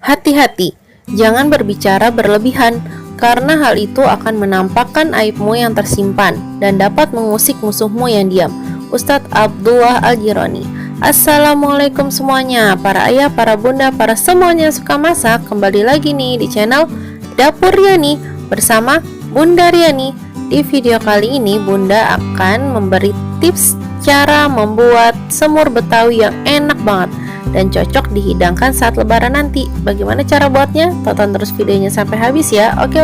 Hati-hati, jangan berbicara berlebihan, karena hal itu akan menampakkan aibmu yang tersimpan dan dapat mengusik musuhmu yang diam. Ustadz Abdullah Al-Jironi. Assalamualaikum semuanya, para ayah, para bunda, para semuanya suka masak. Kembali lagi nih di channel Dapur Riani bersama Bunda Riani. Di video kali ini Bunda akan memberi tips cara membuat semur Betawi yang enak banget dan cocok dihidangkan saat lebaran nanti. Bagaimana cara buatnya? Tonton terus videonya sampai habis ya. Oke.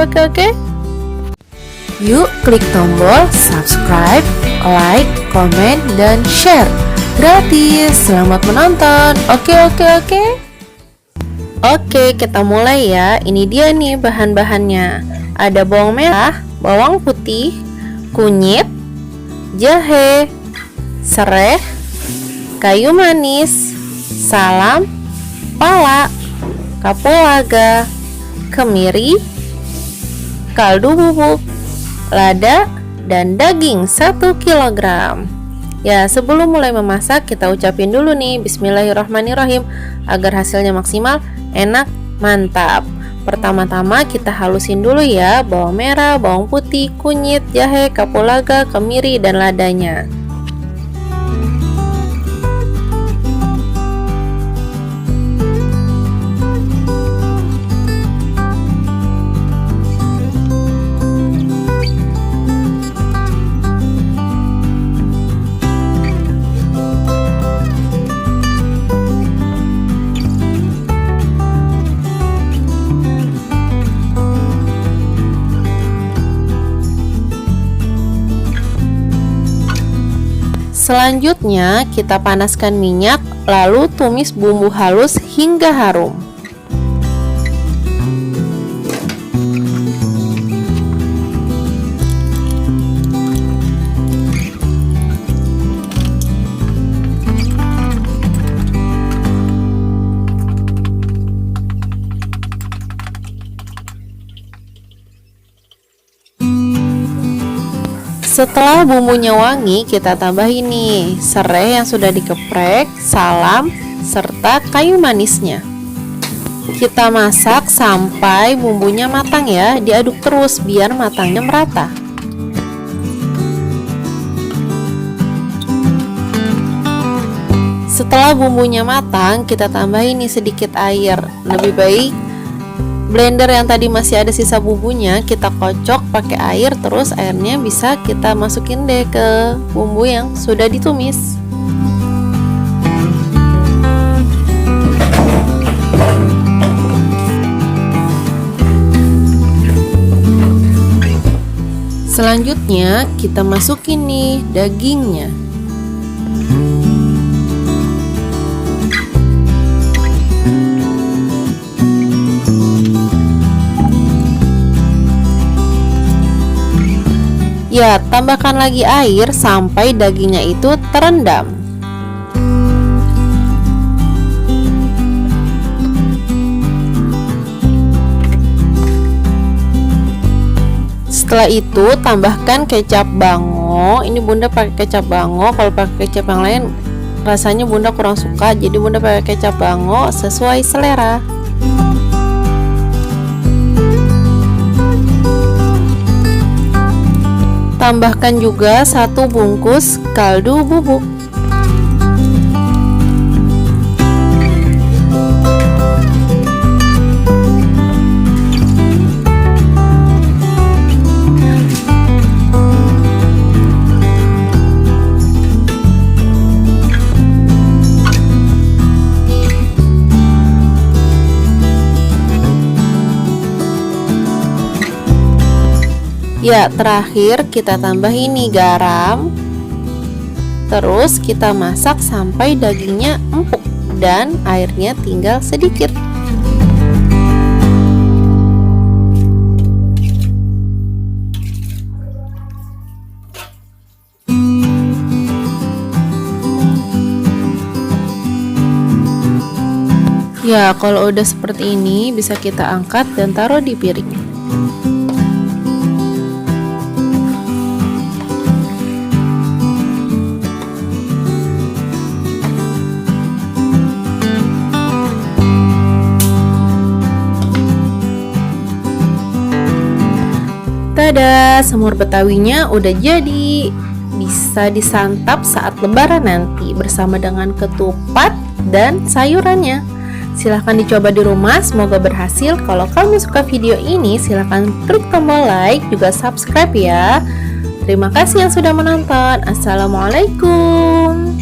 Yuk klik tombol subscribe, like, komen, dan share. Gratis. Selamat menonton. Oke. Oke, kita mulai ya. Ini dia nih bahan-bahannya. Ada bawang merah, bawang putih, kunyit, jahe, serai, kayu manis, salam, pala, kapulaga, kemiri, kaldu bubuk, lada, dan daging 1 kg. Ya, sebelum mulai memasak kita ucapin dulu nih Bismillahirrahmanirrahim agar hasilnya maksimal, enak, mantap. Pertama-tama kita halusin dulu ya bawang merah, bawang putih, kunyit, jahe, kapulaga, kemiri, dan ladanya. Selanjutnya kita panaskan minyak, lalu tumis bumbu halus hingga harum. Setelah bumbunya wangi, kita tambahin nih serai yang sudah dikeprek, salam, serta kayu manisnya. Kita masak sampai bumbunya matang ya, diaduk terus biar matangnya merata. Setelah bumbunya matang, kita tambahin nih sedikit air. Lebih baik blender yang tadi masih ada sisa bumbunya kita kocok pakai air, terus airnya bisa kita masukin deh ke bumbu yang sudah ditumis. Selanjutnya kita masukin nih dagingnya. Ya, tambahkan lagi air sampai dagingnya itu terendam. Setelah itu tambahkan kecap bango. Ini Bunda pakai kecap bango. Kalau pakai kecap yang lain rasanya Bunda kurang suka, jadi Bunda pakai kecap bango sesuai selera. Tambahkan juga 1 bungkus kaldu bubuk. Ya, terakhir kita tambahin nih garam. Terus kita masak sampai dagingnya empuk dan airnya tinggal sedikit. Ya, kalau udah seperti ini bisa kita angkat dan taruh di piring. Tada, semur betawinya udah jadi. Bisa disantap saat lebaran nanti bersama dengan ketupat dan sayurannya. Silahkan dicoba di rumah, semoga berhasil. Kalau kamu suka video ini, silahkan klik tombol like, juga subscribe ya. Terima kasih yang sudah menonton. Assalamualaikum.